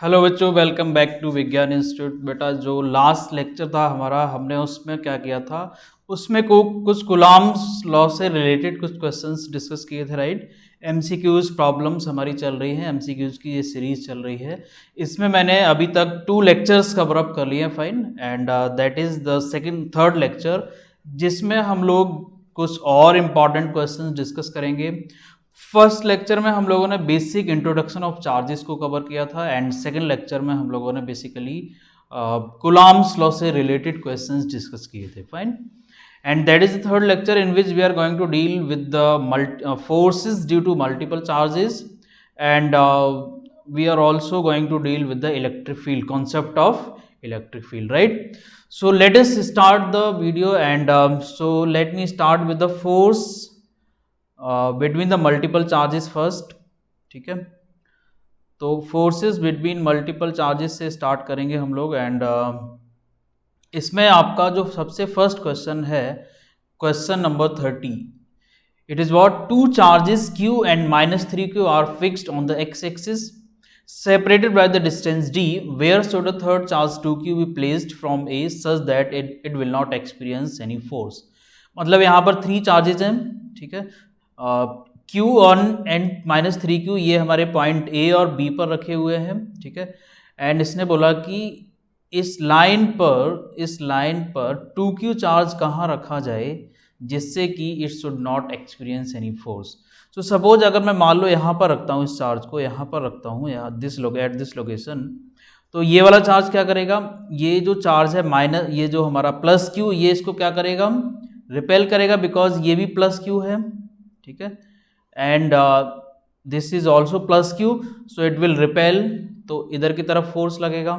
Hello बच्चों, welcome back to विज्ञान institute. बेटा, जो लास्ट लेक्चर था हमारा, हमने उसमें क्या किया था, उसमें कुछ कूलॉम्स लॉ से रिलेटेड कुछ क्वेश्चंस डिस्कस किए थे, राइट। एमसीक्यूज प्रॉब्लम्स हमारी चल रही हैं, एमसीक्यूज की ये सीरीज चल रही है। इसमें मैंने अभी तक 2 लेक्चर्स कवर अप कर लिए हैं, fine, and that is the third lecture, जिसमें हम लोग कुछ और इम्पॉर्टेंट क्वेश्चंस डिस्कस करेंगे। फर्स्ट लेक्चर में हम लोगों ने बेसिक इंट्रोडक्शन ऑफ चार्जेस को कवर किया था, एंड सेकंड लेक्चर में हम लोगों ने बेसिकली कूलॉम्स लॉ से रिलेटेड क्वेश्चंस डिस्कस किए थे, fine. And that is the third lecture in which we are going to deal with the forces due to multiple charges, and we are also going to deal with the electric field, concept of electric field, right? So let us start the video, and so let me start with the force between the multiple charges first. ठीक है, तो forces between multiple charges से start करेंगे हम लोग। And इसमें आपका जो सबसे फर्स्ट क्वेश्चन है, question number 30, it is what two charges q and -3q are fixed on the x axis separated by the distance d, where should the third charge 2q be placed from a such that it will not experience any force। मतलब यहाँ पर 3 charges हैं, ठीक है, Q on and -3Q, ये हमारे point A और B पर रखे हुए हैं, ठीक है। एंड इसने बोला कि इस लाइन पर 2Q चार्ज कहाँ रखा जाए जिससे कि it should not experience any force. तो सपोज अगर मैं मान लो यहाँ पर रखता हूँ, इस चार्ज को यहाँ पर रखता हूँ, यहाँ एट दिस लोकेशन, तो ये वाला चार्ज क्या करेगा, ये जो चार्ज है माइनस, ये जो हमारा प्लस Q, ये इसको क्या करेगा, रिपेल करेगा, बिकॉज ये भी प्लस Q है, ठीक है। And this is also plus Q, so it will repel, तो इधर की तरफ फोर्स लगेगा,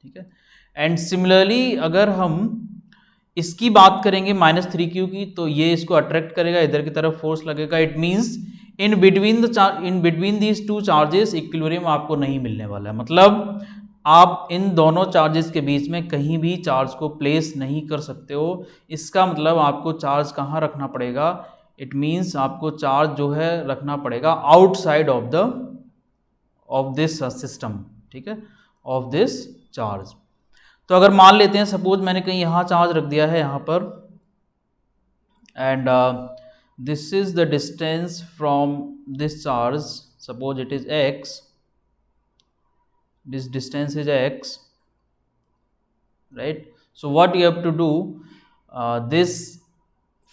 ठीक है। एंड सिमिलरली अगर हम इसकी बात करेंगे -3Q की, तो ये इसको अट्रैक्ट करेगा, इधर की तरफ फोर्स लगेगा। It means in between these two charges equilibrium आपको नहीं मिलने वाला है। मतलब आप इन दोनों चार्जेस के बीच में कहीं भी चार्ज को प्लेस नहीं कर सकते हो। इसका मतलब आपको चार्ज कहाँ रखना पड़ेगा, इट मीन्स आपको चार्ज जो है रखना पड़ेगा आउटसाइड ऑफ दिस सिस्टम, ठीक है, ऑफ दिस चार्ज। तो अगर मान लेते हैं, सपोज मैंने कहीं यहाँ चार्ज रख दिया है यहाँ पर, and this is the distance from this charge, suppose it is x, this distance is x, right? So what you have to do, this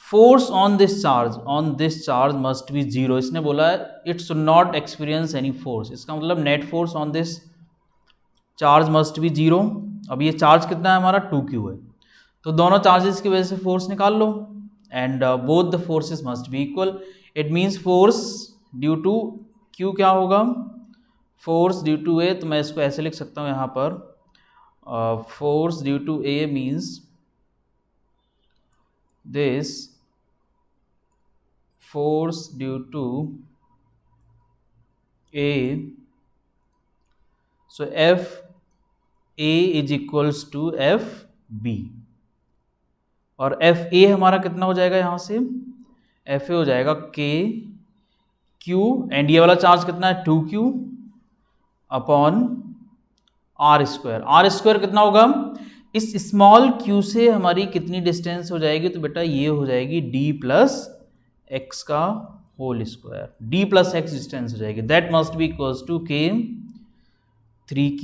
force on this charge must be 0। इसने बोला है it should not experience any force, इसका मतलब net force on this charge must be 0। अब ये charge कितना है हमारा, 2q है, तो दोनों चार्जेस की वजह से फोर्स निकाल लो, and both the forces must be equal. It means force due to q क्या होगा, फोर्स ड्यू टू ए, तो मैं इसको ऐसे लिख सकता हूँ यहाँ पर, force due to a means this force due to A, so F A is equals to F B, और F A हमारा कितना हो जाएगा, यहाँ से F A हो जाएगा K Q, एंड ये वाला चार्ज कितना है 2Q upon R square. R square कितना होगा, इस स्मॉल q से हमारी कितनी डिस्टेंस हो जाएगी, तो बेटा ये हो जाएगी d प्लस x का whole square, d plus x distance हो जाएगी, that must be equals to k 3q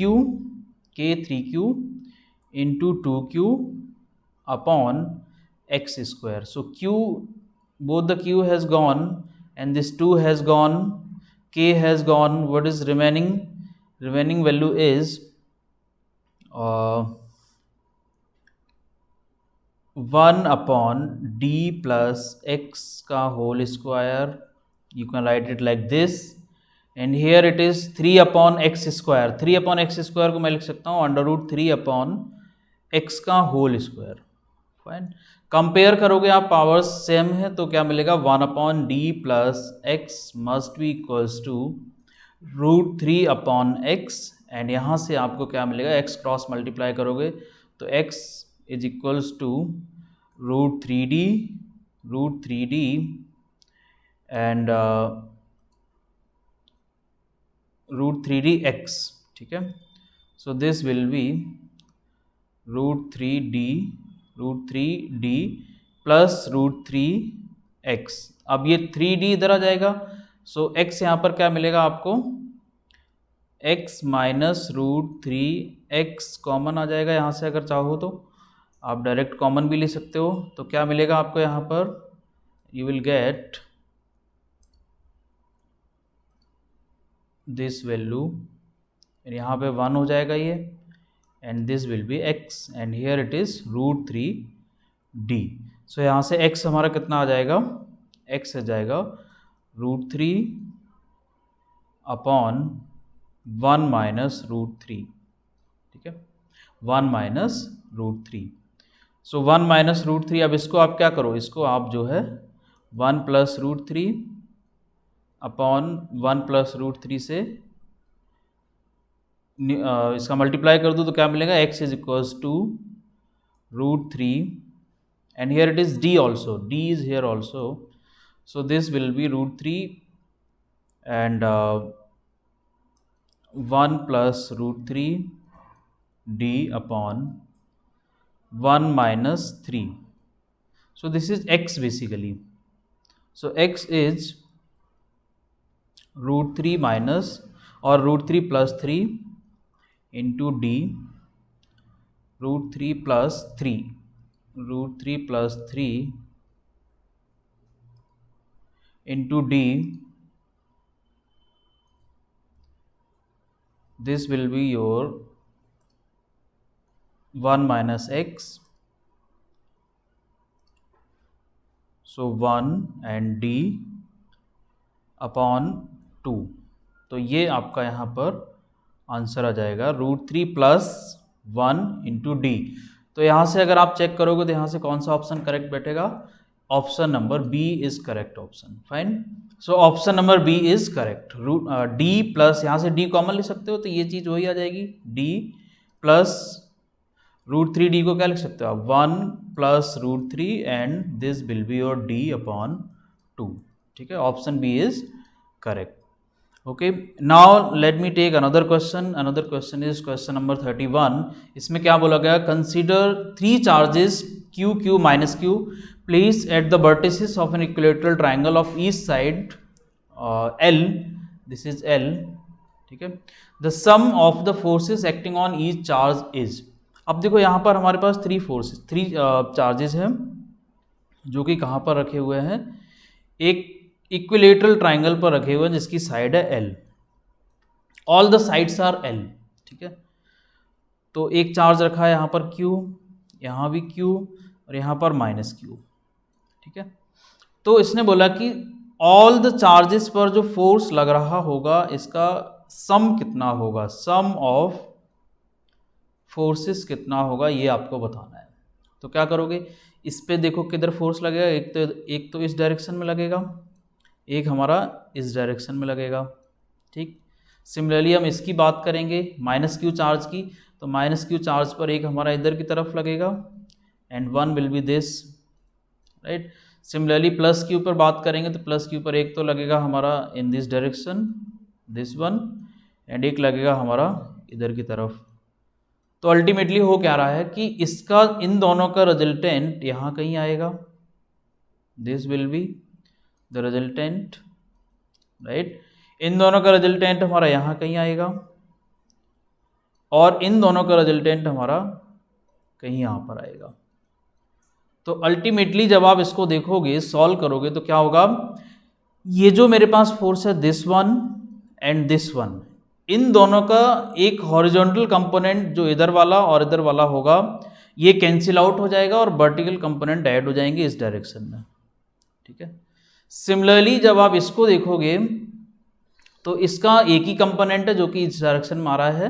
into 2q upon x square. So q, both the q has gone and this 2 has gone, k has gone, what is remaining value is 1 upon d plus x का whole square, you can write it like this, and here it is 3 upon x square। 3 upon x square को मैं लिख सकता हूँ √3 upon x का whole square, fine. Compare करोगे आप, powers same है, तो क्या मिलेगा, 1 upon d plus x must be equals to √3 upon x, and यहाँ से आपको क्या मिलेगा, x क्रॉस मल्टीप्लाई करोगे तो x is equals to √3d and √3d x, ठीक है। So this will be √3d plus √3x. अब ये 3d इधर आ जाएगा, सो x यहाँ पर क्या मिलेगा आपको, x माइनस √3x कॉमन आ जाएगा यहाँ से, अगर चाहो तो आप डायरेक्ट कॉमन भी ले सकते हो। तो क्या मिलेगा आपको यहाँ पर, you will get this value, यहाँ पे 1 हो जाएगा ये, and this will B x and here it is √3d। सो यहाँ से x हमारा कितना आ जाएगा, x आ जाएगा √3 अपॉन 1 माइनस √3, ठीक है, 1 माइनस √3। सो 1 माइनस √3, अब इसको आप क्या करो, इसको आप जो है 1 प्लस √3 अपॉन 1 प्लस √3 से इसका मल्टीप्लाई कर दो तो क्या मिलेगा, x is equals to √3 and here it is d also, d is here also, so this will be √3 and 1 plus √3 d upon 1 minus 3. So this is x basically. So x is √3 minus or √3 plus 3 into d, √3 plus 3, √3 plus 3 into d, this will be your 1 minus x, so 1 and d upon 2। तो ये आपका यहाँ पर answer आ जाएगा √3 plus 1 into D. तो यहाँ से अगर आप चेक करोगे तो यहाँ से कौन सा ऑप्शन करेक्ट बैठेगा, option number B is correct option, fine. So option number B is correct. D plus, यहाँ से डी कॉमन ले सकते हो तो ये चीज़ वही आ जाएगी, डी प्लस √3d को क्या लिख सकते हो आप, 1 plus √3 and this will be your d upon 2, ठीक है, option B is correct. Okay, now let me take another question. Another question is question number 31। इसमें क्या बोला गया, consider 3 charges q, q minus q place at the vertices of an equilateral triangle of each side l, this is l, ठीक है, the sum of the forces acting on each charge is. अब देखो यहाँ पर हमारे पास 3 charges हैं जो कि कहाँ पर रखे हुए हैं, एक इक्विलेटरल ट्राइंगल पर रखे हुए हैं जिसकी साइड है L, all the sides are L, ठीक है। तो एक चार्ज रखा है यहाँ पर Q, यहाँ भी Q और यहाँ पर माइनस Q, ठीक है। तो इसने बोला कि ऑल द चार्जेस पर जो फोर्स लग रहा होगा इसका सम कितना होगा, सम ऑफ फोर्सेस कितना होगा ये आपको बताना है। तो क्या करोगे, इस पे देखो किधर फोर्स लगेगा, एक तो इस डायरेक्शन में लगेगा, एक हमारा इस डायरेक्शन में लगेगा, ठीक। सिमिलरली हम इसकी बात करेंगे माइनस क्यू चार्ज की, तो माइनस क्यू चार्ज पर एक हमारा इधर की तरफ लगेगा and 1 will be this, right. Similarly plus Q पर बात करेंगे तो प्लस क्यू पर एक तो लगेगा हमारा in this direction, this one, and एक लगेगा हमारा इधर की तरफ। तो अल्टीमेटली हो क्या रहा है कि इसका, इन दोनों का रिजल्टेंट यहाँ कहीं आएगा, this will be the resultant, right. इन दोनों का रिजल्टेंट हमारा यहाँ कहीं आएगा और इन दोनों का रिजल्टेंट हमारा कहीं यहाँ पर आएगा। तो अल्टीमेटली जब आप इसको देखोगे, सॉल्व करोगे तो क्या होगा, ये जो मेरे पास फोर्स है this one and this one, इन दोनों का एक हॉरिजॉन्टल कंपोनेंट जो इधर वाला और इधर वाला होगा ये कैंसिल आउट हो जाएगा और वर्टिकल कंपोनेंट ऐड हो जाएंगे इस डायरेक्शन में, ठीक है। सिमिलरली जब आप इसको देखोगे तो इसका एक ही कंपोनेंट है जो कि इस डायरेक्शन में आ रहा है,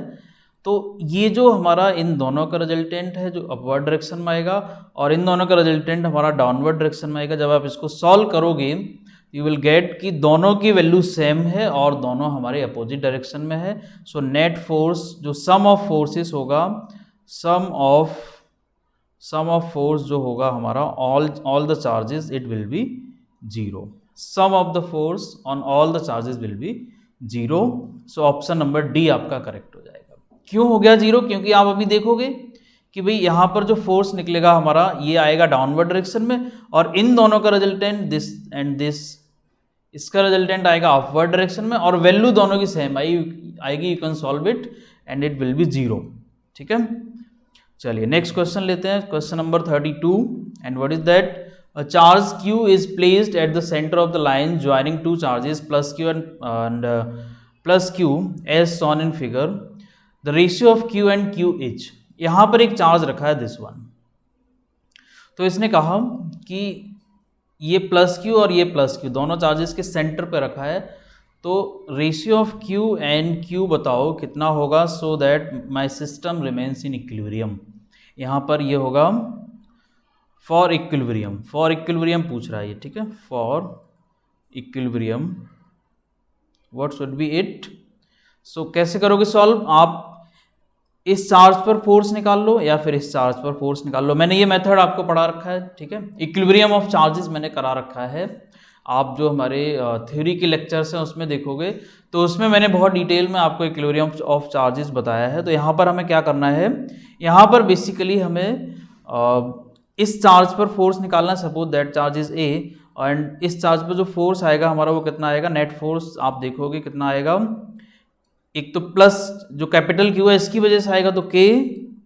तो ये जो हमारा इन दोनों का रिजल्टेंट है जो अपवर्ड डायरेक्शन में आएगा और इन दोनों का रिजल्टेंट हमारा डाउनवर्ड डायरेक्शन में आएगा। जब आप इसको सॉल्व करोगे यू विल गेट कि दोनों की वैल्यू सेम है और दोनों हमारे अपोजिट डायरेक्शन में है। सो नेट फोर्स जो सम ऑफ फोर्सेस होगा, सम ऑफ फोर्स जो होगा हमारा all the charges it will be 0, sum of the force on all the charges will be 0। So option number D आपका करेक्ट हो जाएगा। क्यों हो गया जीरो? क्योंकि आप अभी देखोगे कि भाई यहाँ पर जो फोर्स निकलेगा हमारा ये आएगा डाउनवर्ड डायरेक्शन में, और इन दोनों का रिजल्टेंट दिस एंड दिस, इसका रिजल्टेंट आएगा अपवर्ड डायरेक्शन में, और वैल्यू दोनों की सेम आएगी। You can solve it and it will be zero. ठीक है, चलिए नेक्स्ट क्वेश्चन लेते हैं, question number 32। And what is that? A charge q is placed at the center of the line joining two charges plus q and plus q as shown in figure. The ratio of q and q is, यहाँ पर एक charge रखा है this one. तो इसने कहा कि ये प्लस क्यू और ये प्लस क्यू दोनों चार्जेस के सेंटर पे रखा है, तो ratio of Q and Q बताओ कितना होगा, so that my system remains in equilibrium. यहाँ पर ये होगा फॉर इक्विलिब्रियम पूछ रहा है ये, ठीक है, for equilibrium what should be it. So कैसे करोगे सॉल्व? आप इस चार्ज पर फोर्स निकाल लो या फिर इस चार्ज पर फोर्स निकाल लो। मैंने ये मेथड आपको पढ़ा रखा है, ठीक है, इक्विलिब्रियम ऑफ चार्जेस मैंने करा रखा है। आप जो हमारे थ्योरी के लेक्चर्स हैं उसमें देखोगे तो उसमें मैंने बहुत डिटेल में आपको इक्विलिब्रियम ऑफ चार्जेस बताया है। तो यहाँ पर हमें क्या करना है, यहाँ पर बेसिकली हमें इस चार्ज पर फोर्स निकालना। Suppose that charge is a, and इस चार्ज पर जो फोर्स आएगा हमारा वो कितना आएगा, नेट फोर्स आप देखोगे कितना आएगा, एक तो प्लस जो कैपिटल क्यू है इसकी वजह से आएगा तो के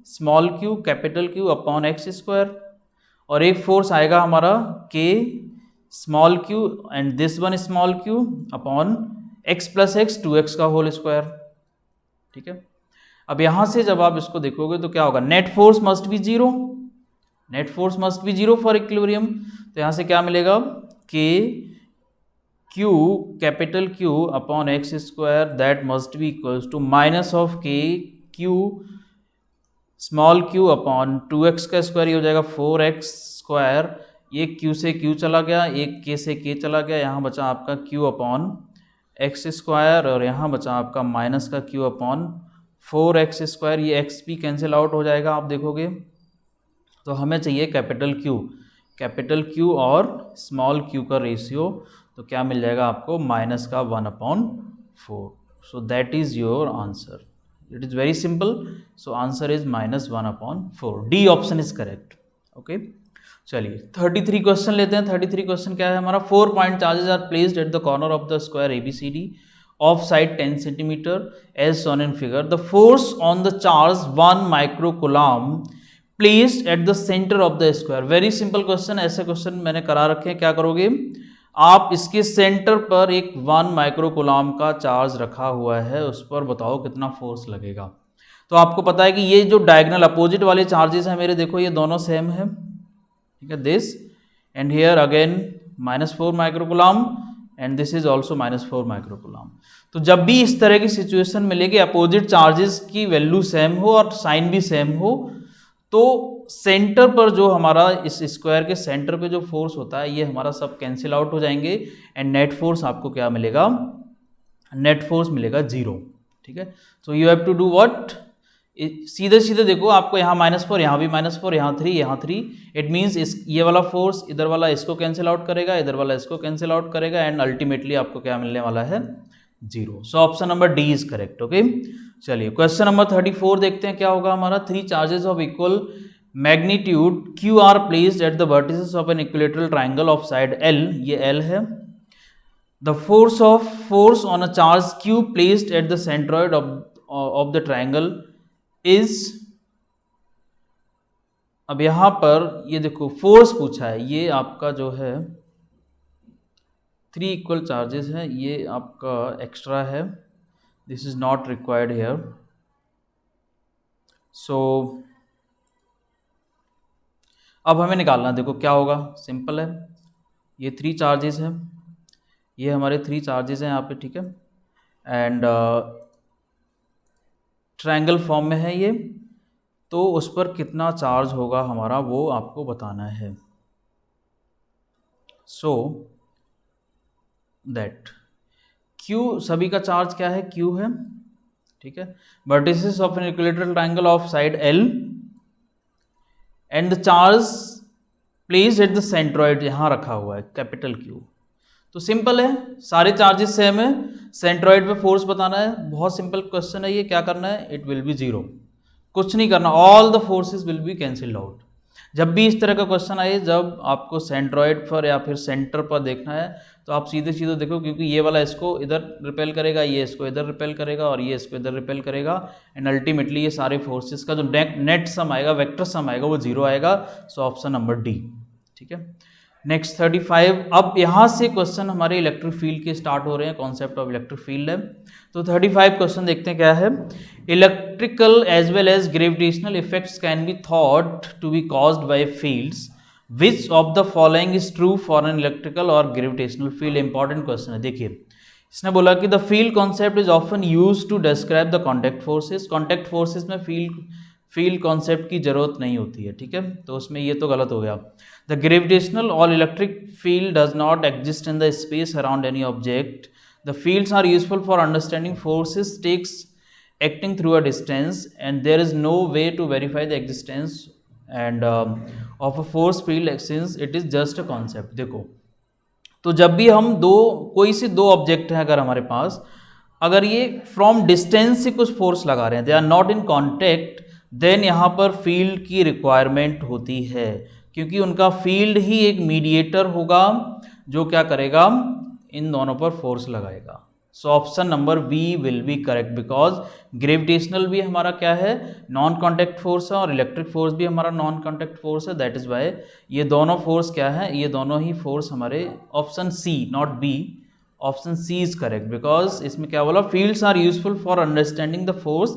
small Q capital Q upon x square, और एक फोर्स आएगा हमारा के small Q and this one small Q upon x plus x 2x का होल स्क्वायर। ठीक है, अब यहां से जब आप इसको देखोगे तो क्या होगा, net force must be zero, net force must be zero for equilibrium. तो यहां से क्या मिलेगा, K Q capital Q upon x square that must be equals to minus of K Q small Q upon 2x का square, ये हो जाएगा 4x square. एक क्यू से क्यू चला गया, एक के से के चला गया, यहाँ बचा आपका क्यू अपॉन एक्स स्क्वायर, और यहाँ बचा आपका माइनस का क्यू अपॉन 4x स्क्वायर। ये x भी कैंसिल आउट हो जाएगा आप देखोगे। तो हमें चाहिए कैपिटल क्यू और स्मॉल क्यू का रेशियो, तो क्या मिल जाएगा आपको, माइनस का 1/4। सो that is your answer. It is very simple. So answer is -1/4। D option is correct. Okay, चलिए 33 क्वेश्चन लेते हैं। 33 क्वेश्चन क्या है हमारा, 4 point charges are placed at the corner of the square ABCD of side 10 centimetre as shown in figure. The force on the charge 1 microcoulomb placed at the centre of the square. Very simple question, ऐसे question मैंने करा रखे हैं। क्या करोगे आप, इसके centre पर एक 1 माइक्रोकूलम का चार्ज रखा हुआ है, उस पर बताओ कितना फोर्स लगेगा। तो आपको पता है कि ये जो डायगोनल अपोजिट वाले चार्जेस हैं मेरे, देखो ये दोनों सेम है, ठीक है, this and here again -4 microcoulomb and this is also -4 microcoulomb. तो जब भी इस तरह की सिचुएशन मिलेगी, अपोजिट चार्जेस की वैल्यू सेम हो और साइन भी सेम हो, तो सेंटर पर जो हमारा इस स्क्वायर के सेंटर पे जो फोर्स होता है ये हमारा सब कैंसिल आउट हो जाएंगे, एंड नेट फोर्स आपको क्या मिलेगा, नेट फोर्स मिलेगा 0। ठीक है, so you have to do what, सीधे सीधे देखो, आपको यहाँ -4, यहाँ भी -4, यहाँ 3, यहाँ 3। इट मीन्स इस ये वाला फोर्स इधर वाला इसको कैंसिल आउट करेगा, इधर वाला इसको कैंसिल आउट करेगा, एंड अल्टीमेटली आपको क्या मिलने वाला है, 0। So option number D is correct. Okay, चलिए क्वेश्चन नंबर 34 देखते हैं क्या होगा हमारा। 3 charges of equal magnitude Q are placed at the vertices of an equilateral triangle of side L, ये L है। The force on a charge Q placed at the centroid of the triangle is. अब यहां पर ये देखो force पूछा है, ये आपका जो है 3 इक्वल चार्जेस हैं, ये आपका एक्स्ट्रा है, this is not required here. So अब हमें निकालना, देखो क्या होगा, सिंपल है, ये 3 चार्जेस हैं, ये हमारे 3 चार्जेस हैं यहाँ पे, ठीक है, एंड ट्रायंगल फॉर्म में है ये, तो उस पर कितना चार्ज होगा हमारा वो आपको बताना है। सो दैट Q, सभी का चार्ज क्या है, Q है, ठीक है, vertices of an equilateral triangle of side L and the charge placed at the centroid, यहाँ रखा हुआ है कैपिटल Q। तो सिंपल है, सारे चार्जेस सेम है, सेंट्रॉइड पे फोर्स बताना है, बहुत सिंपल क्वेश्चन है ये। क्या करना है, इट विल बी जीरो, कुछ नहीं करना, all the forces will be cancelled out. जब भी इस तरह का क्वेश्चन आए, जब आपको सेंट्रॉइड पर या फिर सेंटर पर देखना है, तो आप सीधे सीधे देखो, क्योंकि ये वाला इसको इधर रिपेल करेगा, ये इसको इधर रिपेल करेगा और ये इसको इधर रिपेल करेगा, एंड अल्टीमेटली ये सारे फोर्सेस का जो नेट सम आएगा, वेक्टर सम आएगा, वो जीरो आएगा। सो ऑप्शन नंबर डी, ठीक है। नेक्स्ट 35। अब यहाँ से क्वेश्चन हमारे इलेक्ट्रिक फील्ड के स्टार्ट हो रहे हैं, कॉन्सेप्ट ऑफ इलेक्ट्रिक फील्ड है। तो 35 क्वेश्चन देखते हैं क्या है। Electrical as well as gravitational effects can be thought to be caused by fields, which of the following is true for an electrical or gravitational field. Important question है, देखिए इसने बोला कि the field concept is often use to describe the contact forces. Contact forces में field concept की जरूरत नहीं होती है, ठीक है, तो उसमें ये तो गलत हो गया। The gravitational or electric field does not exist in the space around any object. The fields are useful for understanding forces takes acting through a distance, and there is no way to verify the existence and of a force field since it is just a concept। देखो, तो जब भी हम कोई से दो object हैं अगर हमारे पास, अगर ये फ्रॉम डिस्टेंस से कुछ फोर्स लगा रहे हैं, they are not in contact, then यहाँ पर फील्ड की रिक्वायरमेंट होती है, क्योंकि उनका फील्ड ही एक मीडिएटर होगा जो क्या करेगा, इन दोनों पर फोर्स लगाएगा। So option number B will be correct, because gravitational भी हमारा क्या है, नॉन कॉन्टैक्ट फोर्स है, और इलेक्ट्रिक फोर्स भी हमारा नॉन कॉन्टैक्ट फोर्स है। दैट इज वाई ये दोनों फोर्स क्या है, ये दोनों ही फोर्स हमारे option C, not B, option C is correct, because इसमें क्या बोला, fields are useful for understanding the force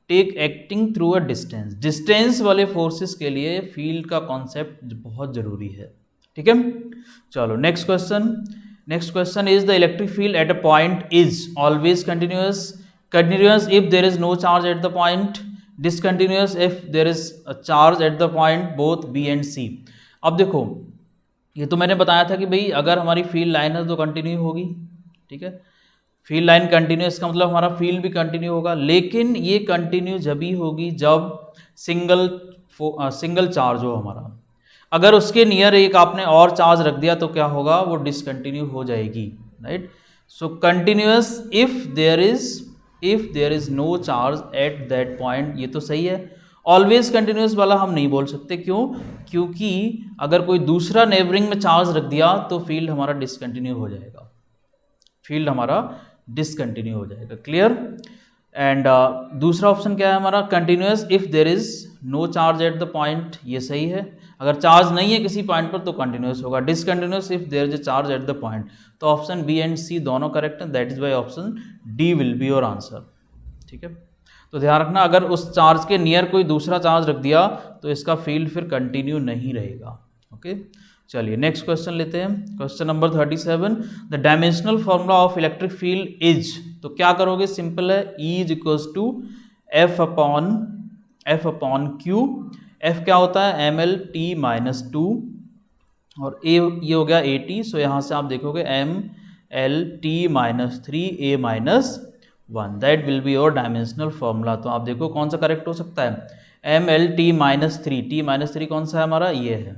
take acting through a distance. Distance वाले फोर्सेस के लिए फील्ड का कॉन्सेप्ट बहुत जरूरी है, ठीक है। चलो next question. Next question is the electric field at a point is always continuous, continuous if there is no charge at the point, discontinuous if there is a charge at the point, both B and C। अब देखो, ये तो मैंने बताया था कि भाई अगर हमारी फील्ड लाइन है तो कंटिन्यू होगी, ठीक है, फील्ड लाइन कंटिन्यूस का मतलब हमारा फील्ड भी कंटिन्यू होगा, लेकिन ये कंटिन्यू जब ही होगी जब सिंगल चार्ज हो हमारा। अगर उसके नियर एक आपने और चार्ज रख दिया तो क्या होगा, वो डिसकंटिन्यू हो जाएगी, right. So continuous if there is no charge at that point, ये तो सही है। ऑलवेज कंटिन्यूअस वाला हम नहीं बोल सकते, क्यों, क्योंकि अगर कोई दूसरा नेबरिंग में चार्ज रख दिया तो फील्ड हमारा डिसकंटिन्यू हो जाएगा, फील्ड हमारा डिसकंटिन्यू हो जाएगा। क्लियर। एंड दूसरा ऑप्शन क्या है हमारा, continuous if there is no charge at the point, ये सही है। अगर चार्ज नहीं है किसी पॉइंट पर तो कंटिन्यूस होगा। Discontinuous if there is a charge at the point. तो ऑप्शन बी एंड सी दोनों करेक्ट हैं, that is why option D will be your answer, ठीक है। तो ध्यान रखना, अगर उस चार्ज के नियर कोई दूसरा चार्ज रख दिया तो इसका फील्ड फिर कंटिन्यू नहीं रहेगा, ओके। चलिए नेक्स्ट क्वेश्चन लेते हैं, question number 37। The dimensional formula of electric field is, तो क्या करोगे, सिंपल है, E is equals to F upon Q. F क्या होता है, ML_T-2 और ए ये हो गया AT। सो यहाँ से आप देखोगे ML_T-3A-1, that will be your dimensional formula. तो आप देखो कौन सा करेक्ट हो सकता है, ML_T-3, T-3 कौन सा है हमारा, ये है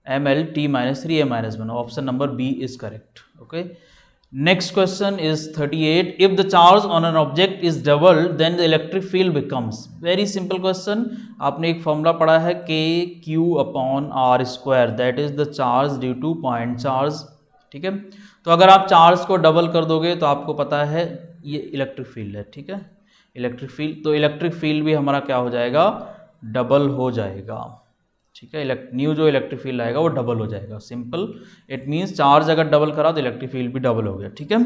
ML_T-3A-1, option number B is correct, okay. Next question is 38. If the charge on an object is doubled, then the electric field becomes, very simple question। आपने एक फॉर्मूला पढ़ा है KQ/R², that is the charge due two point charge, ठीक है। तो अगर आप charge को डबल कर दोगे तो आपको पता है ये इलेक्ट्रिक फील्ड है, ठीक है, इलेक्ट्रिक फील्ड। तो इलेक्ट्रिक फील्ड भी हमारा क्या हो जाएगा, डबल हो जाएगा, ठीक है। न्यू जो इलेक्ट्रिक फील्ड आएगा वो डबल हो जाएगा, सिंपल। इट मींस चार्ज अगर डबल करा तो इलेक्ट्रिक फील्ड भी डबल हो गया, ठीक है।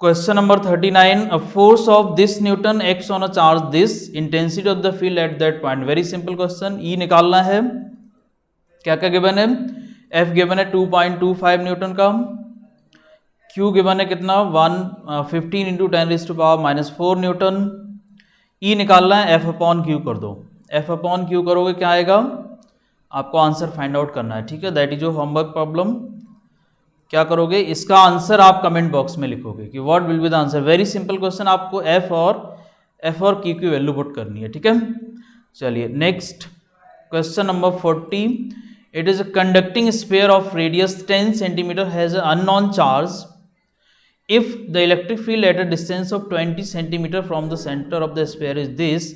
Question number 39। A force of this newton acts on a charge this, intensity of the field at that point. Very simple question. E निकालना है, क्या क्या गिवन है, एफ गिवन है 2.25 न्यूटन का, क्यू गिवन है कितना 15 × 10⁻⁻⁴ न्यूटन। ई निकालना है, एफ अपॉन क्यू कर दो, एफ अपॉन क्यू करोगे क्या आएगा, आपको आंसर फाइंड आउट करना है, ठीक है, that is your homework problem. क्या करोगे, इसका आंसर आप कमेंट बॉक्स में लिखोगे कि what will be the answer. Very simple question, आपको एफ और क्यू की वैल्यू पुट करनी है, ठीक है। चलिए next question number 40। It is a conducting sphere of radius 10 centimeter has an unknown charge. If the electric field at a distance of 20 centimeter from the center of the sphere is this,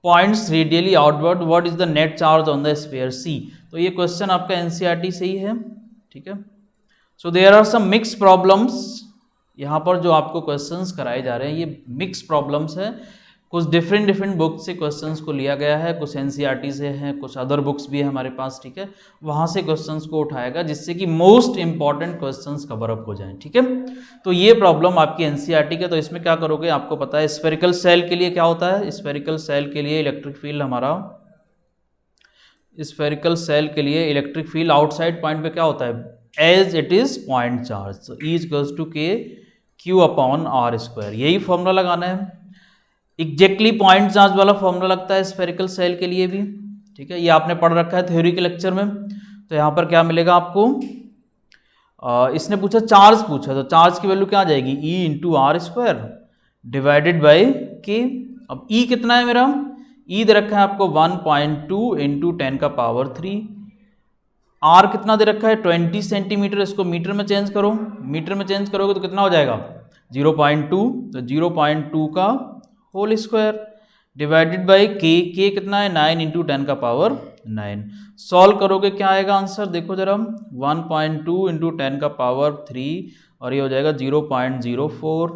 points radially outward, what is the net charge on the sphere C? तो ये question आपका NCERT से ही है, ठीक है। So there are some mix problems, यहाँ पर जो आपको क्वेश्चंस कराए जा रहे हैं ये मिक्स प्रॉब्लम्स है। कुछ डिफरेंट बुक्स से क्वेश्चंस को लिया गया है, कुछ एनसीईआरटी से हैं, कुछ अदर बुक्स भी है हमारे पास, ठीक है। वहाँ से क्वेश्चंस को उठाएगा जिससे कि most important questions cover up हो जाएं, ठीक है। तो ये प्रॉब्लम आपकी एनसीईआरटी के, तो इसमें क्या करोगे, आपको पता है स्फेरिकल सेल के लिए क्या होता है, स्फेरिकल सेल के लिए इलेक्ट्रिक फील्ड हमारा, स्फेरिकल सेल के लिए इलेक्ट्रिक फील्ड आउटसाइड पॉइंट पे क्या होता है, as it is point charge, so E equals to K Q upon R square, यही फॉर्मूला लगाना है। एग्जैक्टली पॉइंट चार्ज वाला फॉर्मूला लगता है स्फेरिकल सेल के लिए भी, ठीक है। ये आपने पढ़ रखा है थ्योरी के लेक्चर में। तो यहाँ पर क्या मिलेगा आपको, इसने पूछा चार्ज पूछा, तो चार्ज की वैल्यू क्या आ जाएगी, E into R square divided by K. अब E कितना है मेरा, E दे रखा है आपको 1.2 इंटू 10 का पावर 3, R कितना दे रखा है 20 सेंटीमीटर, इसको मीटर में चेंज करो, मीटर में चेंज करोगे तो कितना हो जाएगा 0.2, तो 0.2 का होल स्क्वायर डिवाइडेड बाई के कितना है 9 इंटू 10 का पावर 9। सॉल्व करोगे क्या आएगा आंसर, देखो जरा 1.2 इंटू 10 का पावर 3 और ये हो जाएगा 0.04,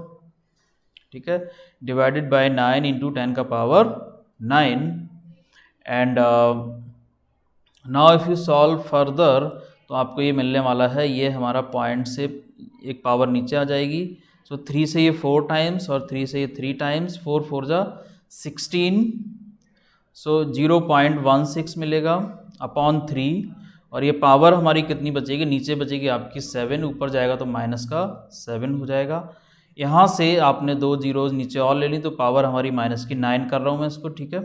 ठीक है, डिवाइडेड बाई 9 इंटू 10 का power 9। And now if you solve further तो आपको ये मिलने वाला है, ये हमारा पॉइंट से एक पावर नीचे आ जाएगी, सो 3 से ये 4 टाइम्स और 3 से ये 3 टाइम्स, 4 4 जा 16, सो 0.16 मिलेगा अपॉन 3, और ये पावर हमारी कितनी बचेगी, नीचे बचेगी आपकी 7, ऊपर जाएगा तो माइनस का 7 हो जाएगा। यहाँ से आपने 2 जीरोज नीचे और ले ली तो पावर हमारी माइनस की 9 कर रहा हूँ मैं इसको, ठीक है।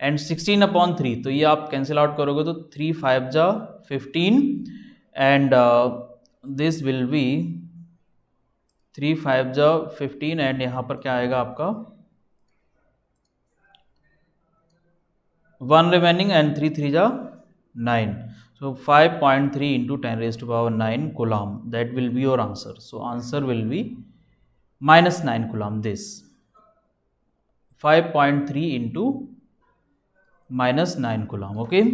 एंड 16 अपॉन 3, तो ये आप कैंसिल आउट करोगे तो 3 5 जा 15 एंड दिस विल बी 3 5 जा 15 एंड यहाँ पर क्या आएगा आपका 1 रिमेनिंग एंड 3 3 जा 9, so 5.3 into 10 raised to power 9 coulomb, that will be your answer. So answer will be minus 9 coulomb, this 5.3 into minus 9 coulomb, okay।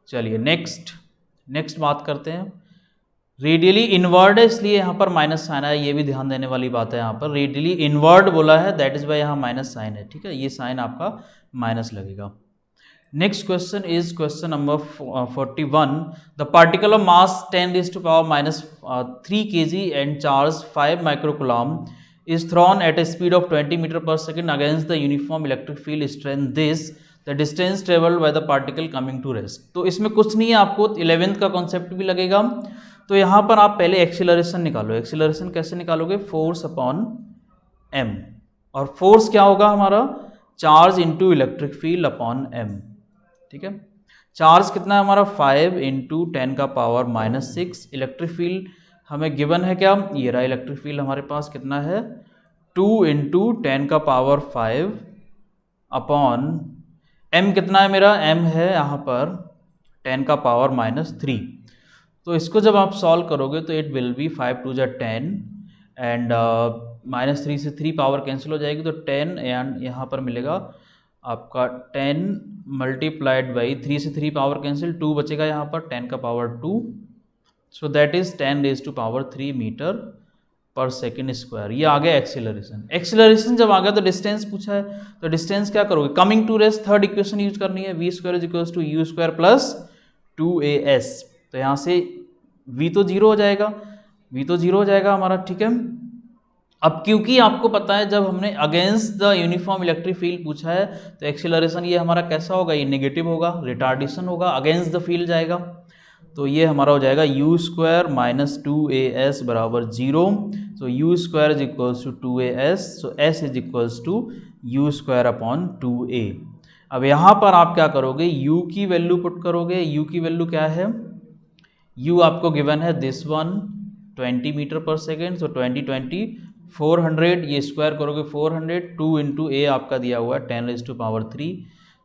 चलिए नेक्स्ट बात करते हैं, रेडियली इनवर्ड है इसलिए यहाँ पर माइनस साइन है, ये भी ध्यान देने वाली बात है, यहाँ पर रेडियली इनवर्ड बोला है, दैट इज वाई यहाँ माइनस साइन है, ठीक है, ये साइन आपका माइनस लगेगा। Next question is question number 41. The particle of mass 10 raised to power minus 3 kg and charge 5 microcoulomb is thrown at a speed of 20 meter per second against the uniform electric field strength this, the distance traveled by the particle coming to rest. तो इसमें कुछ नहीं है, आपको 11th का concept भी लगेगा। तो यहाँ पर आप पहले एक्सीलरेशन निकालो, एक्सीलरेशन कैसे निकालोगे, फोर्स अपॉन m, और फोर्स क्या होगा हमारा, charge into electric field upon m, ठीक है। चार्ज कितना है हमारा 5 इंटू 10 का पावर माइनस 6, इलेक्ट्रिक फील्ड हमें गिवन है क्या, ये रहा इलेक्ट्रिक फील्ड हमारे पास कितना है 2 इंटू 10 का पावर 5 अपॉन m कितना है मेरा, m है यहाँ पर 10 का पावर माइनस 3। तो इसको जब आप सॉल्व करोगे तो इट विल बी 5 2 जा 10 एंड माइनस 3 से 3 पावर कैंसिल हो जाएगी, तो 10 एंड यहाँ पर मिलेगा आपका 10 मल्टीप्लाइड बाई 3 से 3 पावर कैंसिल, 2 बचेगा यहाँ पर 10 का power 2, so that is 10 raise to power 3 metre per second square. ये आ गया एक्सीलरेशन। एक्सीलरेशन जब आ गया तो डिस्टेंस पूछा है, तो डिस्टेंस क्या करोगे, coming to rest third equation use करनी है, v square is equals to u square plus 2as। तो यहाँ से v तो जीरो हो जाएगा, v तो जीरो हो जाएगा हमारा, ठीक है। अब क्योंकि आपको पता है जब हमने against the uniform electric field पूछा है तो एक्सीलरेशन ये हमारा कैसा होगा, ये नेगेटिव होगा, रिटार्डेशन होगा, अगेंस्ट द फील्ड जाएगा, तो ये हमारा हो जाएगा u स्क्वायर माइनस 2as बराबर 0, so u square is equals to 2as, so s is equals to u square upon 2a। अब यहाँ पर आप क्या करोगे, u की वैल्यू पुट करोगे, u की वैल्यू क्या है, u आपको गिवन है this one 20 metre per second, so 20 400, ये स्क्वायर करोगे 400, 2 इंटू ए आपका दिया हुआ है 10 रेज टू पावर 3,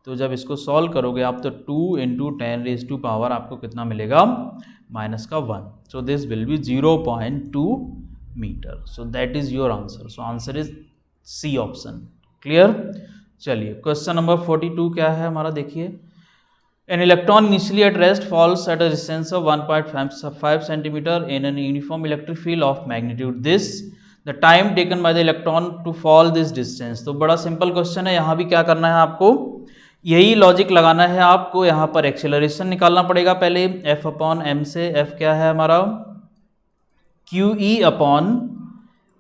तो जब इसको सॉल्व करोगे आप तो 2 इंटू 10⁻⁴ आपको कितना मिलेगा, -1. So this will be 0.2 metre. So that is your answer. So answer is C option. Clear. चलिए क्वेश्चन नंबर 42 क्या है हमारा, देखिए. An electron initially at rest falls at a distance of 1.5 centimeter in an uniform electric field of magnitude this. The time taken by the electron to fall this distance. तो बड़ा simple question है. यहाँ भी क्या करना है आपको, यही लॉजिक लगाना है आपको. यहाँ पर एक्सेलरेशन निकालना पड़ेगा पहले. F अपॉन m से, F क्या है हमारा, QE अपॉन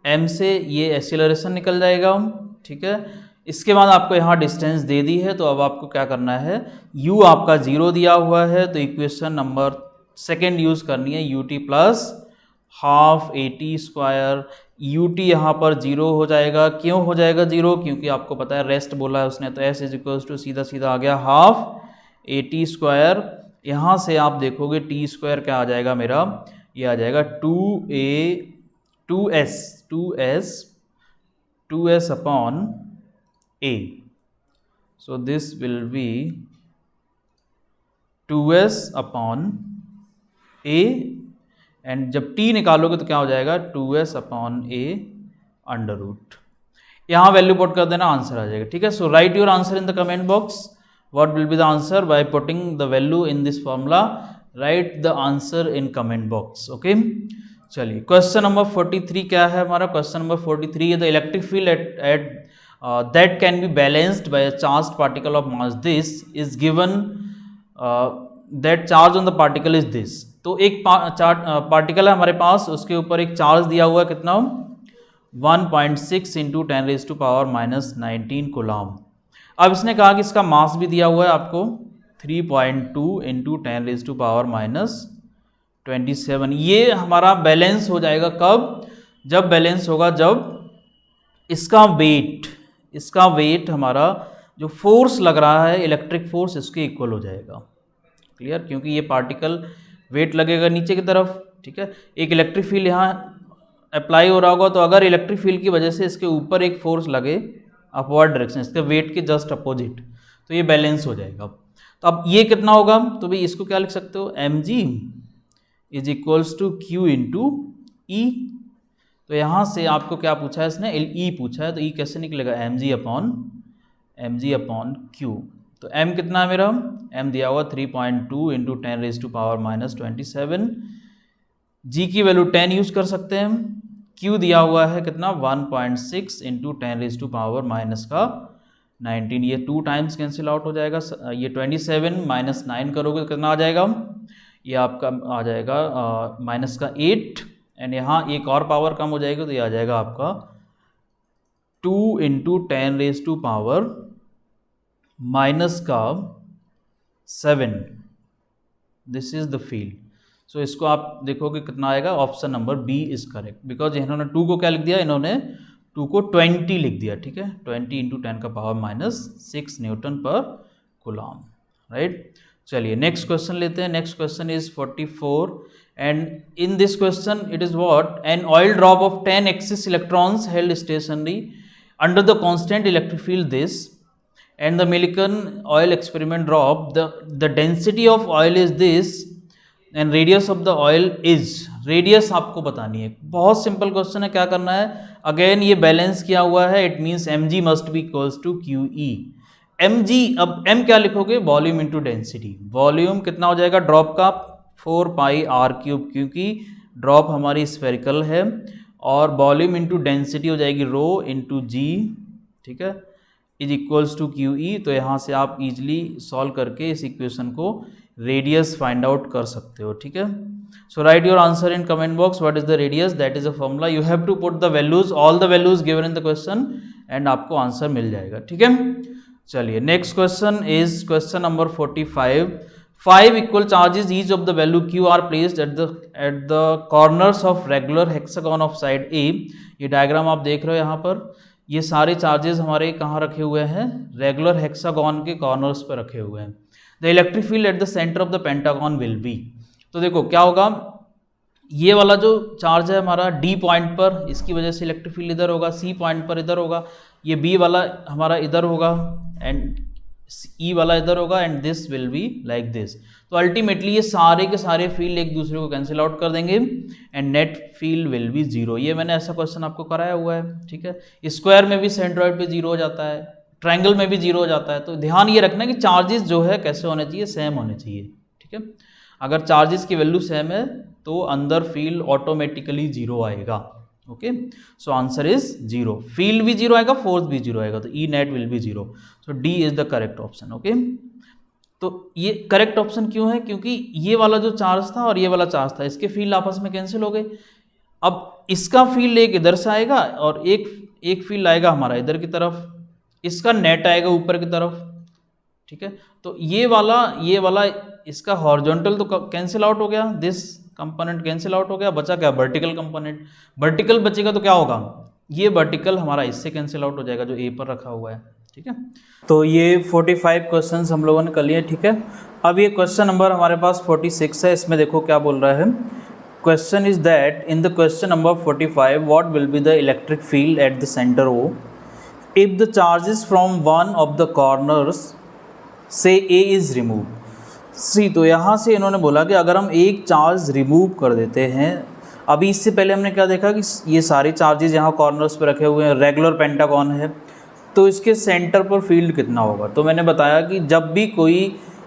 m से ये एक्सेलरेशन निकल जाएगा. ठीक है. इसके बाद आपको यहाँ डिस्टेंस दे दी है, तो अब आपको क्या करना है, u आपका 0 दिया हुआ है, तो इक्वेशन नंबर सेकेंड यूज करनी है, ut plus half at². ut यहाँ पर 0 हो जाएगा. क्यों हो जाएगा 0, क्योंकि आपको पता है रेस्ट बोला है उसने, तो s इज इक्वल्स टू सीधा सीधा आ गया हाफ at². यहाँ से आप देखोगे t² क्या आ जाएगा मेरा, ये आ जाएगा 2s upon a. So this will be 2s upon a, and जब t निकालोगे तो क्या हो जाएगा 2s upon a under root. यहाँ वैल्यू पुट कर देना, आंसर आ जाएगा. ठीक है. So write your answer in the comment box. What will be the answer by putting the value in this formula. Write the answer in comment box. Okay. चलिए question number 43 क्या है हमारा. क्वेश्चन नंबर 43 है the electric field eight that can be balanced by a charged particle of mass this is given, that charge on the particle is this. तो एक particle है हमारे पास, उसके ऊपर एक चार्ज दिया हुआ है कितना, 1.6 इंटू 10⁻⁻19 कूलम. अब इसने कहा कि इसका मास भी दिया हुआ है आपको 3.2 इंटू 10⁻⁻27. ये हमारा बैलेंस हो जाएगा कब, जब बैलेंस होगा जब इसका वेट हमारा जो फोर्स लग रहा है इलेक्ट्रिक फोर्स इसके इक्वल हो जाएगा. क्लियर. क्योंकि ये पार्टिकल वेट लगेगा नीचे की तरफ. ठीक है. एक इलेक्ट्रिक फील्ड यहाँ अप्लाई हो रहा होगा, तो अगर इलेक्ट्रिक फील्ड की वजह से इसके ऊपर एक फोर्स लगे अपवर्ड डायरेक्शन, इसके वेट के जस्ट अपोजिट, तो ये बैलेंस हो जाएगा. तो अब ये कितना होगा, तो भाई इसको क्या लिख सकते हो, mg is equals to q into E. तो यहाँ से आपको क्या पूछा है इसने, E पूछा है, तो E कैसे निकलेगा, mg अपॉन q. तो m कितना है मेरा, m दिया हुआ 3.2 इंटू 10⁻⁻27. g की वैल्यू 10 यूज कर सकते हैं. q दिया हुआ है कितना 1.6 इंटू 10⁻⁻19. ये 2 टाइम्स कैंसिल आउट हो जाएगा. ये 27 माइनस 9 करोगे तो कितना आ जाएगा, ये आपका आ जाएगा माइनस का 8, एंड यहाँ एक और पावर कम हो जाएगी, तो ये आ जाएगा आपका 2 into 10⁻⁻7. This is the field. So इसको आप देखोगे कितना आएगा, option number B is correct, because इन्होंने 2 को क्या लिख दिया, इन्होंने 2 को 20 लिख दिया. ठीक है. 20 इंटू 10⁻⁻6 न्यूटन पर कूलम. राइट. चलिए नेक्स्ट क्वेश्चन लेते हैं. Next question is 44, and in this question it is what, an oil drop of 10 excess electrons held stationary under the constant electric field this, and the Millikan oil experiment drop, the density of oil is this, and radius of the oil is, radius आपको बतानी है. बहुत simple question है. क्या करना है, again ये balance किया हुआ है, it means mg must be equals to QE. mg, अब m क्या लिखोगे, वॉल्यूम इंटू डेंसिटी. वॉल्यूम कितना हो जाएगा ड्रॉप का, 4πr³, क्योंकि ड्रॉप हमारी स्फेरिकल है, और वॉल्यूम इंटू डेंसिटी हो जाएगी रो इंटू जी. ठीक है. Is equals to QE. तो यहाँ से आप इजीली सॉल्व करके इस इक्वेशन को रेडियस फाइंड आउट कर सकते हो. ठीक है. So write your answer in comment box. What is the radius, that is a formula. You have to put the values, all the values given in the question, and आपको answer मिल जाएगा. ठीक है. चलिए next question is question number 45. 5 equal charges each of the value q are placed at the corners of regular hexagon of side A. ये diagram आप देख रहे हो यहाँ पर, ये सारे चार्जेस हमारे कहाँ रखे हुए हैं, रेगुलर हेक्सागन के कॉर्नर्स पर रखे हुए हैं. The electric field at the centre of the pentagon will be. तो देखो क्या होगा, ये वाला जो चार्ज है हमारा D पॉइंट पर, इसकी वजह से इलेक्ट्रिक फील्ड इधर होगा, C पॉइंट पर इधर होगा, ये B वाला हमारा इधर होगा, एंड ई वाला इधर होगा and this will be like this. तो अल्टीमेटली ये सारे के सारे फील्ड एक दूसरे को कैंसिल आउट कर देंगे and net field will be zero. ये मैंने ऐसा क्वेश्चन आपको कराया हुआ है, ठीक है। स्क्वायर में भी सेंट्रॉइड पे जीरो हो जाता है, ट्रायंगल में भी जीरो हो जाता है। तो ध्यान ये रखना कि चार्जेस जो है कैसे होने चाहिए, सेम होने चाहिए, ठीक है। अगर चार्जेस की वैल्यू सेम है तो अंदर फील्ड ऑटोमेटिकली जीरो आएगा, okay. So answer is zero, field भी जीरो आएगा, फोर्स भी जीरो आएगा, तो E net will be zero. So D is the correct option, okay. तो ये करेक्ट ऑप्शन क्यों है, क्योंकि ये वाला जो चार्ज था और ये वाला चार्ज था, इसके फील्ड आपस में कैंसिल हो गए। अब इसका फील्ड एक इधर से आएगा और एक फील्ड आएगा हमारा इधर की तरफ, इसका नेट आएगा ऊपर की तरफ, ठीक है। तो ये वाला इसका हॉरिजॉन्टल तो कैंसिल आउट हो गया, दिस कंपोनेंट कैंसिल आउट हो गया, बचा क्या, वर्टिकल कंपोनेंट। वर्टिकल बचेगा तो क्या होगा, ये वर्टिकल हमारा इससे कैंसिल आउट हो जाएगा जो ए पर रखा हुआ है, ठीक है। तो ये 45 क्वेश्चंस हम लोगों ने कर लिए, ठीक है। अब ये क्वेश्चन नंबर हमारे पास 46 है, इसमें देखो क्या बोल रहा है। Question is that in the question number 45 what will be the electric field at the centre O if the charges from one of the corners से ए इज रिमूव। सी, तो यहाँ से इन्होंने बोला कि अगर हम एक चार्ज रिमूव कर देते हैं, अभी इससे पहले हमने क्या देखा कि ये सारे चार्जेस यहाँ कॉर्नर्स पे रखे हुए हैं, रेगुलर पेंटागन है, तो इसके सेंटर पर फील्ड कितना होगा। तो मैंने बताया कि जब भी कोई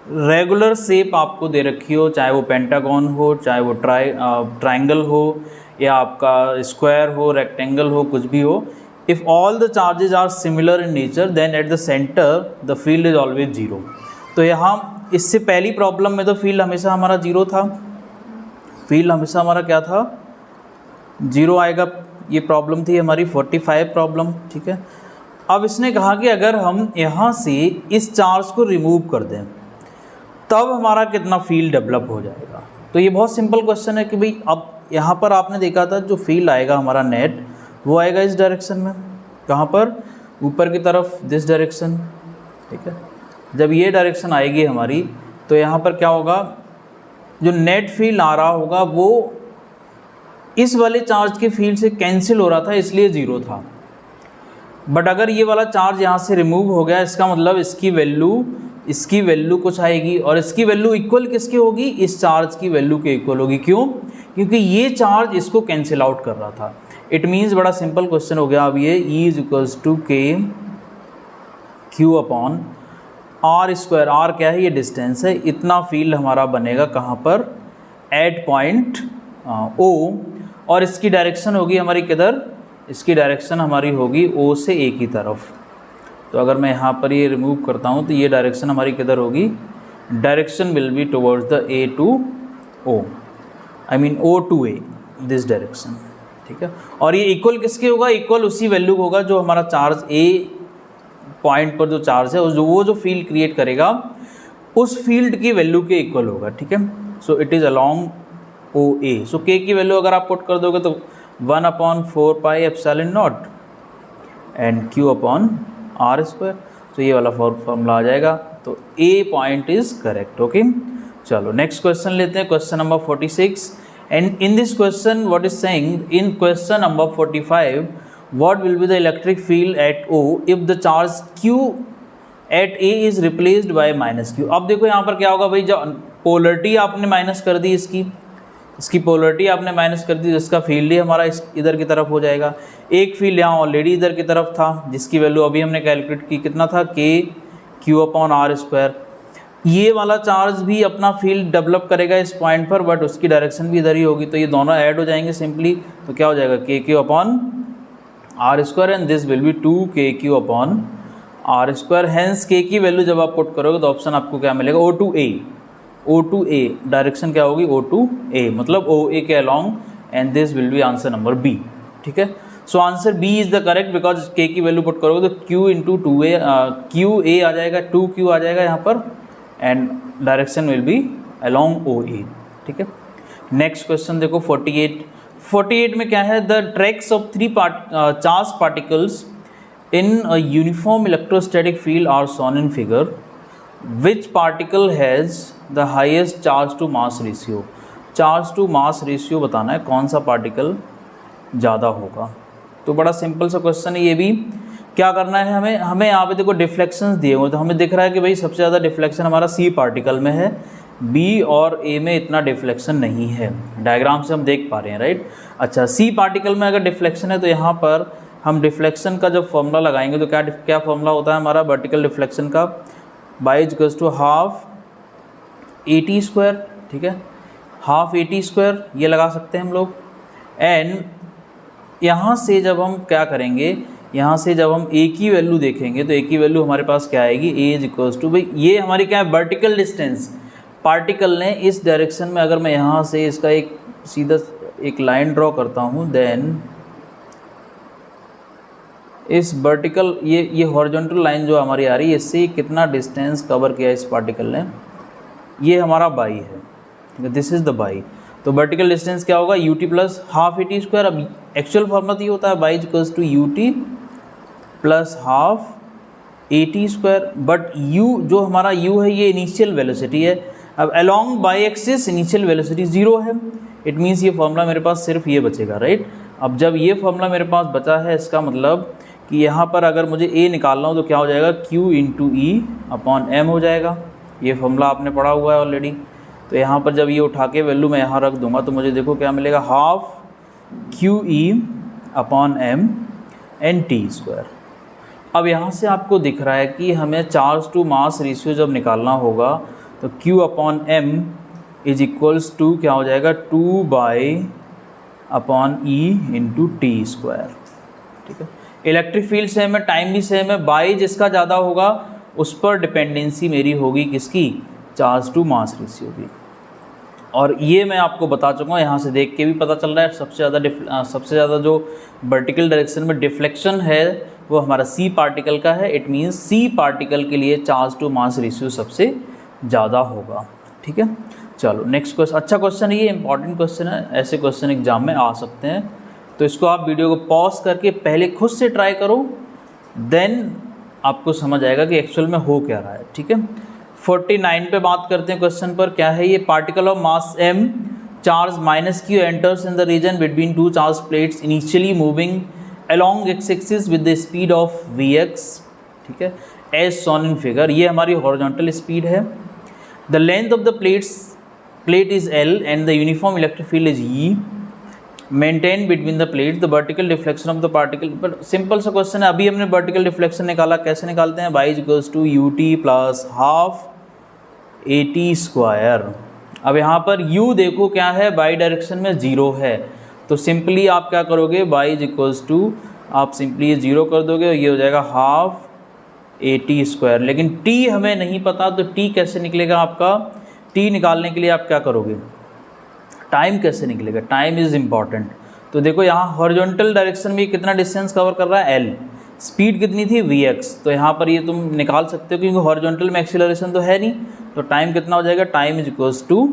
रेगुलर शेप आपको दे रखी हो, चाहे वो पेंटागन हो, चाहे वो ट्राइंगल हो, या आपका स्क्वायर हो, रेक्टेंगल हो, कुछ भी हो, if all the charges are similar in nature then at the centre the field is always zero. तो यहाँ इससे पहली प्रॉब्लम में तो फील्ड हमेशा हमारा जीरो था, फील्ड हमेशा हमारा क्या था, जीरो आएगा। ये प्रॉब्लम थी हमारी 45 प्रॉब्लम, ठीक है। अब इसने कहा कि अगर हम यहाँ से इस चार्ज को रिमूव कर दें तब हमारा कितना फील्ड डेवलप हो जाएगा। तो ये बहुत सिंपल क्वेश्चन है कि भाई अब यहाँ पर आपने देखा था जो फील्ड आएगा हमारा नेट, वो आएगा इस डायरेक्शन में, कहाँ पर, ऊपर की तरफ, दिस डायरेक्शन, ठीक है। जब ये डायरेक्शन आएगी हमारी तो यहाँ पर क्या होगा, जो नेट फील्ड आ रहा होगा वो इस वाले चार्ज के फील्ड से कैंसिल हो रहा था, इसलिए ज़ीरो था। बट अगर ये वाला चार्ज यहाँ से रिमूव हो गया, इसका मतलब इसकी वैल्यू कुछ आएगी, और इसकी वैल्यू इक्वल किसकी होगी, इस चार्ज की वैल्यू के इक्वल होगी। क्यों, क्योंकि ये चार्ज इसको कैंसिल आउट कर रहा था। इट मीन्स बड़ा सिंपल क्वेश्चन हो गया अब ये, E is equals to K Q upon R square. R क्या है, ये डिस्टेंस है, इतना फील्ड हमारा बनेगा कहाँ पर, एट पॉइंट ओ, और इसकी डायरेक्शन होगी हमारी किधर, इसकी डायरेक्शन हमारी होगी ओ से ए की तरफ। तो अगर मैं यहाँ पर ये रिमूव करता हूँ तो ये डायरेक्शन हमारी किधर होगी, direction will be towards the A to O, I mean O to A, this direction, ठीक है। और ये इक्वल किसके होगा, इक्वल उसी वैल्यू होगा जो हमारा चार्ज ए पॉइंट पर जो चार्ज है वो जो फील्ड क्रिएट करेगा उस फील्ड की वैल्यू के इक्वल होगा, ठीक है। सो इट इज़ अलोंग ओ ए। सो के की वैल्यू अगर आप पुट कर दोगे तो 1/4 pi epsilon naught and Q upon R square. तो ये वाला फॉर्मूला आ जाएगा। तो A point is correct, okay. चलो नेक्स्ट क्वेश्चन लेते हैं, question number 46। And in this question what is saying, in question number 45 what will be the electric field at O if the charge Q at A is replaced by minus Q। अब देखो यहाँ पर क्या होगा भाई, जब polarity आपने minus कर दी, इसकी पोलरिटी आपने माइनस कर दी, जिसका फील्ड ही हमारा इधर की तरफ हो जाएगा। एक फील्ड यहाँ ऑलरेडी इधर की तरफ था जिसकी वैल्यू अभी हमने कैलकुलेट की, कितना था, के क्यू अपॉन आर स्क्वायर। ये वाला चार्ज भी अपना फील्ड डेवलप करेगा इस पॉइंट पर, बट उसकी डायरेक्शन भी इधर ही होगी, तो ये दोनों ऐड हो जाएंगे सिंपली। तो क्या हो जाएगा, K Q upon R square and this will be 2 KQ upon R square. Hence K की वैल्यू जब आप पुट करोगे तो ऑप्शन आपको क्या मिलेगा, O to A। डायरेक्शन क्या होगी, O to A, मतलब OA के along, and this will be answer number B, ठीक है। So answer B is the correct, because K की वैल्यू पुट करोगे तो Q इंटू 2A, QA आ जाएगा, 2Q आ जाएगा यहाँ पर, and direction will B along OA, ठीक है। नेक्स्ट क्वेश्चन देखो 48 में क्या है, the tracks of 3 charge particles in a uniform electrostatic field are shown in figure, which particle has the highest charge to mass ratio. Charge to mass ratio बताना है, कौन सा पार्टिकल ज़्यादा होगा। तो बड़ा सिंपल सा क्वेश्चन है ये भी, क्या करना है हमें यहाँ पे देखो डिफ्लेक्शंस दिए हुए, तो हमें दिख रहा है कि भाई सबसे ज़्यादा डिफ्लेक्शन हमारा सी पार्टिकल में है, बी और ए में इतना डिफ्लेक्शन नहीं है, डायग्राम से हम देख पा रहे हैं, राइट। अच्छा, सी पार्टिकल में अगर डिफ्लेक्शन है तो यहाँ पर हम डिफ्लेक्शन का जब फॉर्मूला लगाएंगे तो क्या फॉर्मूला होता है हमारा वर्टिकल डिफ्लेक्शन का, Y equals to half A T square, ठीक है, हाफ ए टी स्क्वायर ये लगा सकते हैं हम लोग। एंड यहाँ से जब हम क्या करेंगे, यहाँ से जब हम ए की वैल्यू देखेंगे तो ए की वैल्यू हमारे पास क्या आएगी, ए इज इक्वल्स टू, भाई ये हमारी क्या है वर्टिकल डिस्टेंस, पार्टिकल ने इस डायरेक्शन में, अगर मैं यहाँ से इसका एक सीधा एक लाइन ड्रॉ करता हूँ, देन इस वर्टिकल ये हॉरिजॉन्टल लाइन जो हमारी आ रही है, इससे कितना डिस्टेंस कवर किया इस पार्टिकल ने, ये हमारा बाई है, ठीक है, दिस इज द बाई। तो वर्टिकल डिस्टेंस क्या होगा, U T plus half A T square. अब एक्चुअल फॉर्मूला तो ये होता है Y equals to U T plus half A T square, but U जो हमारा यू है ये इनिशियल वेलोसिटी है। अब along Y axis initial velocity 0 है, इट मीन्स ये फॉर्मूला मेरे पास सिर्फ ये बचेगा, राइट। अब जब ये फॉर्मूला मेरे पास बचा है, इसका मतलब कि यहाँ पर अगर मुझे ए निकालना हो तो क्या हो जाएगा, Q into E upon M हो जाएगा। ये फॉर्मूला आपने पढ़ा हुआ है ऑलरेडी। तो यहाँ पर जब ये उठा के वैल्यू मैं यहाँ रख दूंगा तो मुझे देखो क्या मिलेगा, half Q E upon M N T square. अब यहाँ से आपको दिख रहा है कि हमें चार्ज टू मास रेशियो जब निकालना होगा तो Q upon M is equals to क्या हो जाएगा, 2 Y upon E into T square, ठीक है। इलेक्ट्रिक फील्ड सेम है, टाइम भी सेम है, बाई जिसका ज़्यादा होगा उस पर डिपेंडेंसी मेरी होगी किसकी, चार्ज टू मास रेशियो की। और ये मैं आपको बता चुका हूँ, यहाँ से देख के भी पता चल रहा है सबसे ज़्यादा जो वर्टिकल डायरेक्शन में डिफ्लेक्शन है वो हमारा सी पार्टिकल का है। इट मीन्स सी पार्टिकल के लिए चार्ज टू मास रेशियो सबसे ज़्यादा होगा, ठीक है। चलो नेक्स्ट क्वेश्चन, अच्छा क्वेश्चन है ये, इंपॉर्टेंट क्वेश्चन है, ऐसे क्वेश्चन एग्जाम में आ सकते हैं। तो इसको आप वीडियो को पॉज करके पहले खुद से ट्राई करो, देन आपको समझ आएगा कि एक्चुअल में हो क्या रहा है, ठीक है। 49 पे बात करते हैं क्वेश्चन पर, क्या है ये, particle of mass m charge minus Q enters in the region between two charge plates initially moving along x axis with the speed of vx, ठीक है, एज शोन इन फिगर। ये हमारी हॉरिजॉन्टल स्पीड है। The length of the plate is l and the uniform electric field is E maintain between the plate, the vertical deflection of the particle. But simple सा question है, अभी हमने vertical deflection निकाला, कैसे निकालते हैं, Y equals to U T plus half A T square. अब यहाँ पर u देखो क्या है, बाई डायरेक्शन में 0 है, तो सिंपली आप क्या करोगे, बाई इक्वल्स टू आप सिंपली ये 0 कर दोगे और ये हो जाएगा हाफ ए टी स्क्वायर। लेकिन t हमें नहीं पता, तो t कैसे निकलेगा आपका, t निकालने के लिए आप क्या करोगे, टाइम कैसे निकलेगा, टाइम इज़ इम्पॉर्टेंट। तो देखो यहाँ हॉरिजॉन्टल डायरेक्शन में कितना डिस्टेंस कवर कर रहा है, l, स्पीड कितनी थी vx, तो यहाँ पर ये तुम निकाल सकते हो क्योंकि हॉरिजॉन्टल में एक्सीलरेशन तो है नहीं, तो टाइम कितना हो जाएगा, time is equals to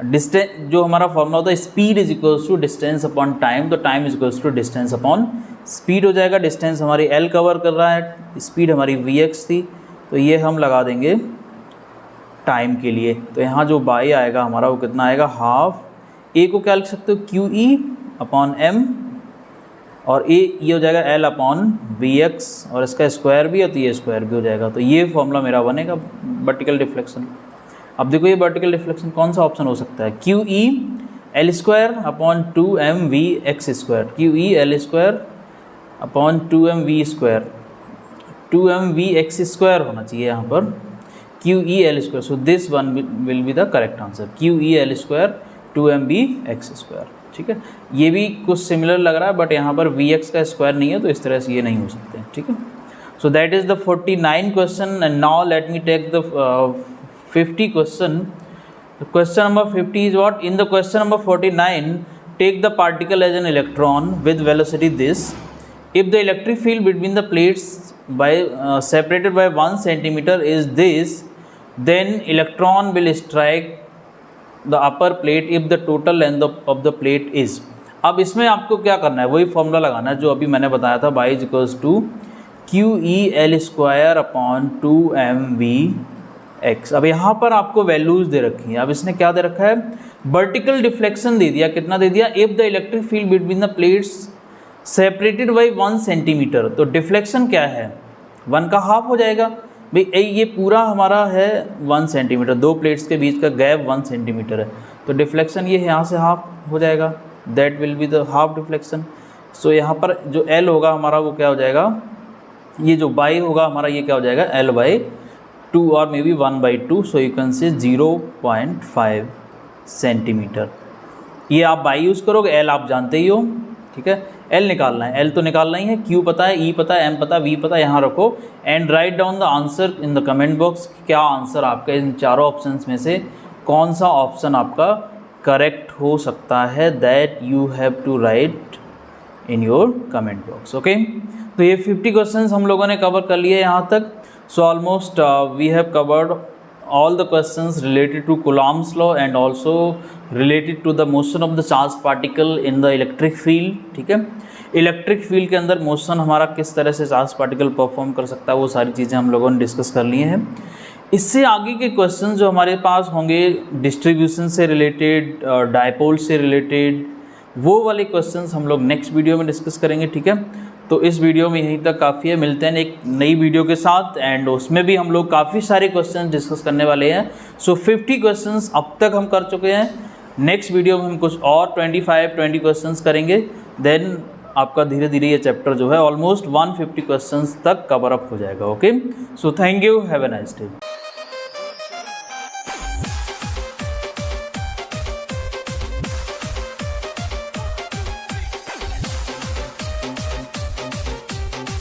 distance, जो हमारा फॉर्मूला होता है speed is equals to distance upon time, तो time is equals to distance upon speed हो जाएगा। डिस्टेंस हमारी l कवर कर रहा है, स्पीड हमारी vx थी, तो ये हम लगा देंगे टाइम के लिए। तो यहाँ जो बाई आएगा हमारा वो कितना आएगा, हाफ, ए को क्या लिख सकते हो, क्यू ई अपॉन एम, और ए ये हो जाएगा एल अपॉन वी एक्स, और इसका स्क्वायर भी है तो ये स्क्वायर भी हो जाएगा। तो ये फॉर्मूला मेरा बनेगा वर्टिकल डिफ्लेक्शन। अब देखो ये वर्टिकल डिफ्लेक्शन कौन सा ऑप्शन हो सकता है, Q E L square upon 2m V X square, Q E L square upon 2m V square, 2m V X square होना चाहिए यहाँ पर, Q E L square. So this one will be the correct answer, Q E L square 2m V X square, ठीक है। ये भी कुछ similar लग रहा है बट यहाँ पर वी एक्स का स्क्वायर नहीं है, तो इस तरह से ये नहीं हो सकते, ठीक है। So that is the 49 question. And now let me take the 50 question. Question number 50 is what? In the question number 49, take the particle as an electron with velocity this. If the electric field between the plates by separated by 1 centimeter is this, then electron will strike the upper plate if the total length of the plate is. अब इसमें आपको क्या करना है, वही formula लगाना है जो अभी मैंने बताया था, y is equals to Q E L square upon 2m v x। अब यहाँ पर आपको वैल्यूज दे रखी हैं। अब इसने क्या दे रखा है, वर्टिकल डिफ्लेक्शन दे दिया, कितना दे दिया, if the electric field between the plates separated by 1 centimetre, तो डिफ्लेक्शन क्या है 1 का हाफ हो जाएगा भाई। ये पूरा हमारा है 1 सेंटीमीटर, दो प्लेट्स के बीच का गैप 1 सेंटीमीटर है, तो डिफ्लेक्शन ये यहाँ से हाफ हो जाएगा, that will be the half deflection. So यहाँ पर जो L होगा हमारा वो क्या हो जाएगा, ये जो बाई होगा हमारा ये क्या हो जाएगा L/2 और may be 1/2, so you can say 0.5 centimetre. ये आप बाई यूज़ करोगे, L आप जानते ही हो, ठीक है। L निकालना है, L तो निकालना ही है, Q पता है, E पता है, M पता है, V पता है, यहाँ रखो and write down the answer in the comment box. क्या आंसर आपका इन चारों ऑप्शंस में से कौन सा ऑप्शन आपका करेक्ट हो सकता है, that you have to write in your comment box. Okay, तो ये 50 क्वेश्चंस हम लोगों ने कवर कर लिए यहाँ तक। So almost we have covered all the questions related to Coulomb's law and also related to the motion of the charged particle in the electric field, ठीक है। इलेक्ट्रिक फील्ड के अंदर मोशन हमारा किस तरह से चार्ज पार्टिकल परफॉर्म कर सकता है, वो सारी चीज़ें हम लोगों ने डिस्कस कर ली हैं। इससे आगे के क्वेश्चन जो हमारे पास होंगे डिस्ट्रीब्यूशन से रिलेटेड, डायपोल से रिलेटेड, वो वाले क्वेश्चंस हम लोग नेक्स्ट वीडियो में डिस्कस करेंगे, ठीक है। तो इस वीडियो में यहीं तक काफ़ी है, मिलते हैं एक नई वीडियो के साथ एंड उसमें भी हम लोग काफ़ी सारे क्वेश्चन डिस्कस करने वाले हैं। सो 50 क्वेश्चंस अब तक हम कर चुके हैं, नेक्स्ट वीडियो में हम कुछ और 25-20 क्वेश्चंस करेंगे, देन आपका धीरे धीरे ये चैप्टर जो है ऑलमोस्ट 150 क्वेश्चंस तक कवर अप हो जाएगा। Okay, so thank you, have a nice day.